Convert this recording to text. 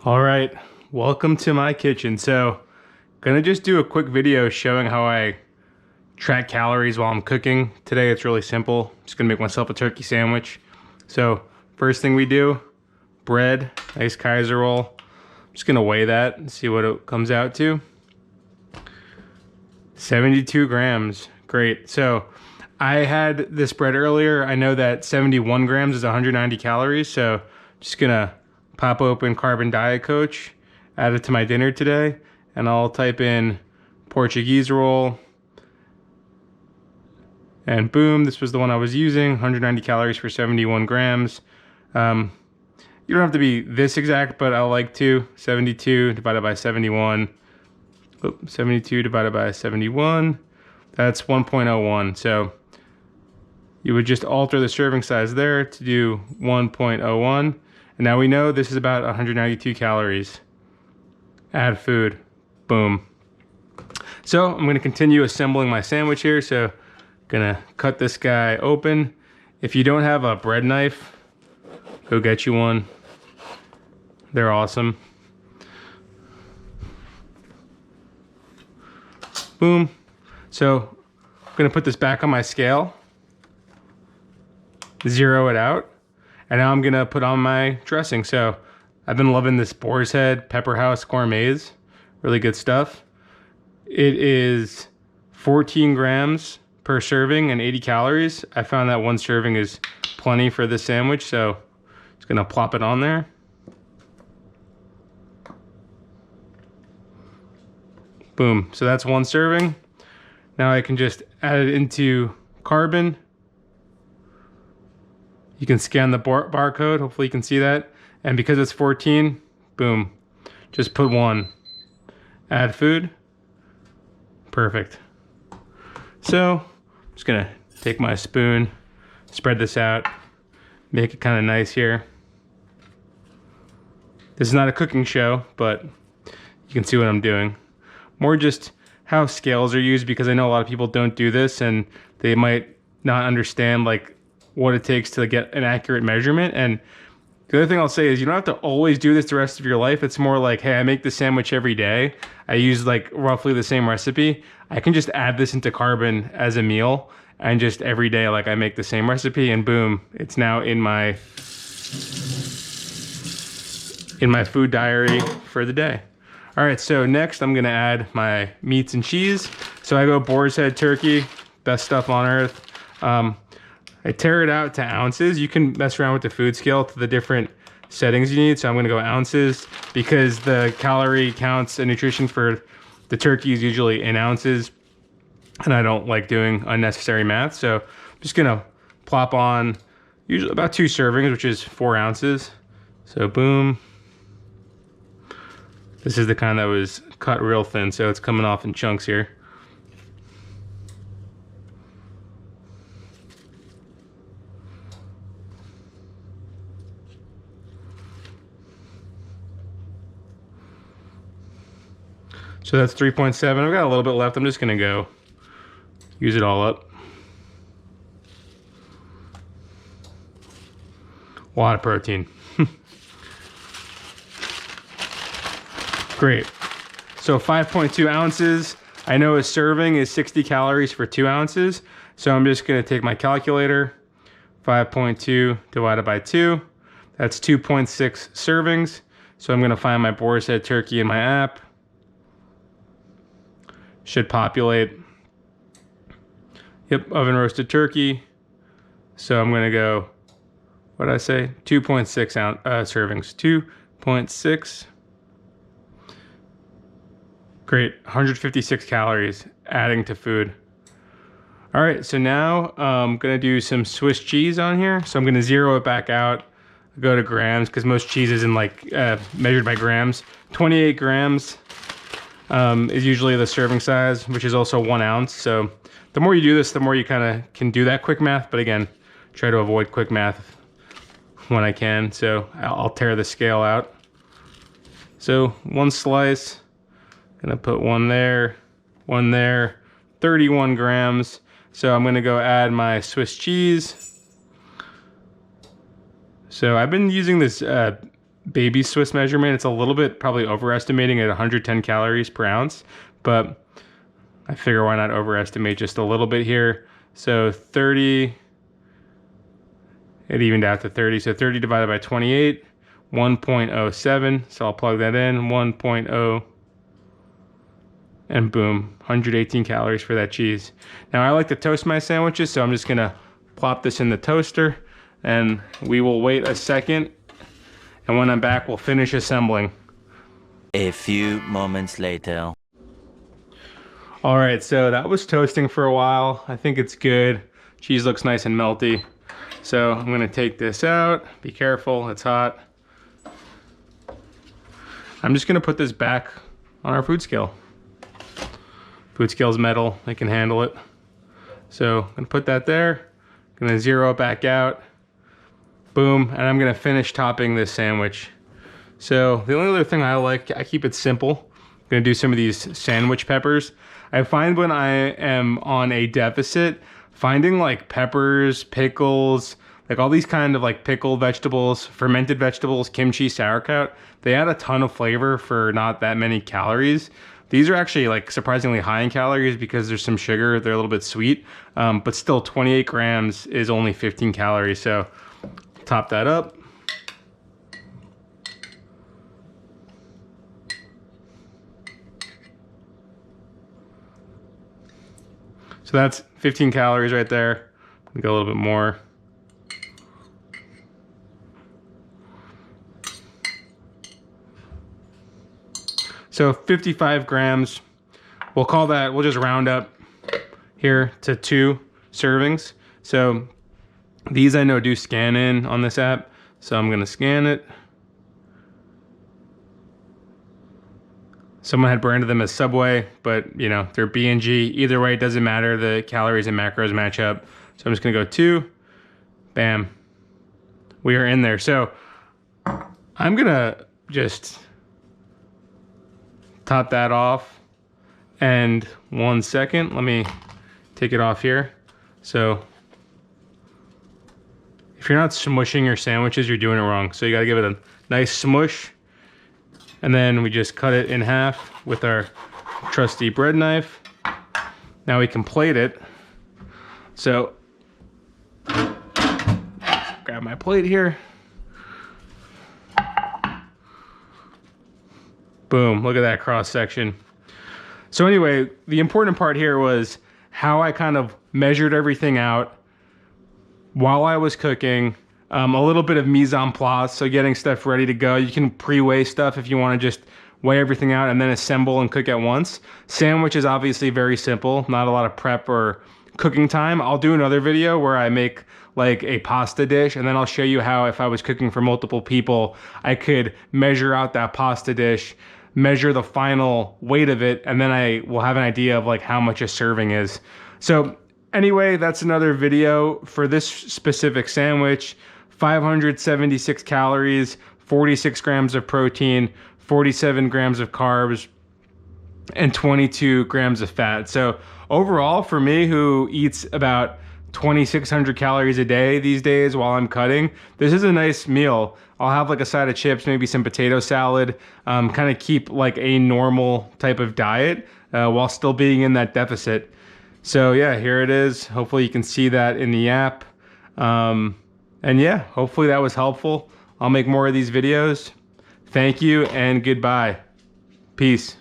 All right, welcome to my kitchen. So, gonna just do a quick video showing how I track calories while I'm cooking. Today it's really simple. Just gonna make myself a turkey sandwich. So, first thing we do, bread, nice Kaiser roll. I'm just gonna weigh that and see what it comes out to. 72 grams, great. So, I had this bread earlier. I know that 71 grams is 190 calories, so just gonna pop open Carbon Diet Coach, add it to my dinner today, and I'll type in Portuguese roll, and boom, this was the one I was using, 190 calories for 71 grams. You don't have to be this exact, but I like to. 72 divided by 71. 72 divided by 71, that's 1.01. So you would just alter the serving size there to do 1.01. And now we know this is about 192 calories. Add food, boom. So I'm gonna continue assembling my sandwich here. So gonna cut this guy open. If you don't have a bread knife, go get you one. They're awesome. Boom. So I'm gonna put this back on my scale, zero it out, and now I'm gonna put on my dressing. So I've been loving this Boar's Head Pepper House Gourmets, really good stuff. It is 14 grams per serving and 80 calories. I found that one serving is plenty for this sandwich, so just gonna plop it on there. Boom, so that's one serving. Now I can just add it into Carbon. You can scan the barcode, hopefully you can see that. And because it's 14, boom, just put one. Add food, perfect. So, I'm just gonna take my spoon, spread this out, make it kind of nice here. This is not a cooking show, but you can see what I'm doing. More just how scales are used, because I know a lot of people don't do this and they might not understand like what it takes to get an accurate measurement. And the other thing I'll say is you don't have to always do this the rest of your life. It's more like, hey, I make this sandwich every day. I use like roughly the same recipe. I can just add this into Carbon as a meal, and just every day like I make the same recipe, and boom, it's now in my food diary for the day. All right, so next I'm gonna add my meats and cheese. So I go Boar's Head turkey, best stuff on earth. I tear it out to ounces. You can mess around with the food scale to the different settings you need. So I'm gonna go ounces because the calorie counts and nutrition for the turkey is usually in ounces, and I don't like doing unnecessary math. So I'm just gonna plop on usually about 2 servings, which is 4 ounces. So boom. This is the kind that was cut real thin, so it's coming off in chunks here. So that's 3.7. I've got a little bit left. I'm just gonna go use it all up. A lot of protein. Great. So 5.2 ounces. I know a serving is 60 calories for 2 ounces. So I'm just gonna take my calculator, 5.2 divided by 2. That's 2.6 servings. So I'm gonna find my Boar's Head turkey in my app. Should populate. Yep, oven roasted turkey. So I'm gonna go, what did I say? 2.6 servings, 2.6. Great, 156 calories adding to food. All right, so now I'm gonna do some Swiss cheese on here. So I'm gonna zero it back out, go to grams, because most cheese is in like measured by grams. 28 grams is usually the serving size, which is also 1 ounce. So the more you do this, the more you kind of can do that quick math. But again, try to avoid quick math when I can. So I'll tear the scale out. So 1 slice. Gonna put 1 there, 31 grams. So I'm gonna go add my Swiss cheese. So I've been using this baby Swiss measurement. It's a little bit probably overestimating at 110 calories per ounce, but I figure why not overestimate just a little bit here. So 30, it evened out to 30. So 30 divided by 28, 1.07. So I'll plug that in, 1.0, and boom, 118 calories for that cheese. Now I like to toast my sandwiches, so I'm just gonna plop this in the toaster and we will wait a second. And when I'm back, we'll finish assembling. A few moments later. All right, so that was toasting for a while. I think it's good. Cheese looks nice and melty. So I'm gonna take this out. Be careful, it's hot. I'm just gonna put this back on our food scale. Food scale's metal, it can handle it. So I'm gonna put that there. I'm gonna zero it back out. Boom, and I'm gonna finish topping this sandwich. So the only other thing I keep it simple. I'm gonna do some of these sandwich peppers. I find when I am on a deficit, finding like peppers, pickles, like all these kind of like pickled vegetables, fermented vegetables, kimchi, sauerkraut, they add a ton of flavor for not that many calories. These are actually like surprisingly high in calories because there's some sugar, they're a little bit sweet, but still 28 grams is only 15 calories. So top that up. So that's 15 calories right there. Go a little bit more. So 55 grams. We'll call that, we'll just round up here to 2 servings. So these I know do scan in on this app. So I'm gonna scan it. Someone had branded them as Subway, but you know, they're B&G. Either way, it doesn't matter. The calories and macros match up. So I'm just gonna go 2, bam. We are in there. So I'm gonna just top that off. And 1 second, let me take it off here. So if you're not smushing your sandwiches, you're doing it wrong. So you gotta give it a nice smush. And then we just cut it in half with our trusty bread knife. Now we can plate it. So, grab my plate here. Boom, look at that cross section. So anyway, the important part here was how I kind of measured everything out while I was cooking. A little bit of mise en place, so getting stuff ready to go. You can pre-weigh stuff if you want to just weigh everything out and then assemble and cook at once. Sandwich is obviously very simple, not a lot of prep or cooking time. I'll do another video where I make like a pasta dish, and then I'll show you how if I was cooking for multiple people, I could measure out that pasta dish, measure the final weight of it, and then I will have an idea of like how much a serving is. So anyway, that's another video for this specific sandwich. 576 calories, 46 grams of protein, 47 grams of carbs, and 22 grams of fat. So overall, for me, who eats about 2,600 calories a day these days while I'm cutting, this is a nice meal. I'll have like a side of chips, maybe some potato salad, kind of keep like a normal type of diet while still being in that deficit. So yeah, here it is. Hopefully you can see that in the app. And yeah, hopefully that was helpful. I'll make more of these videos. Thank you and goodbye. Peace.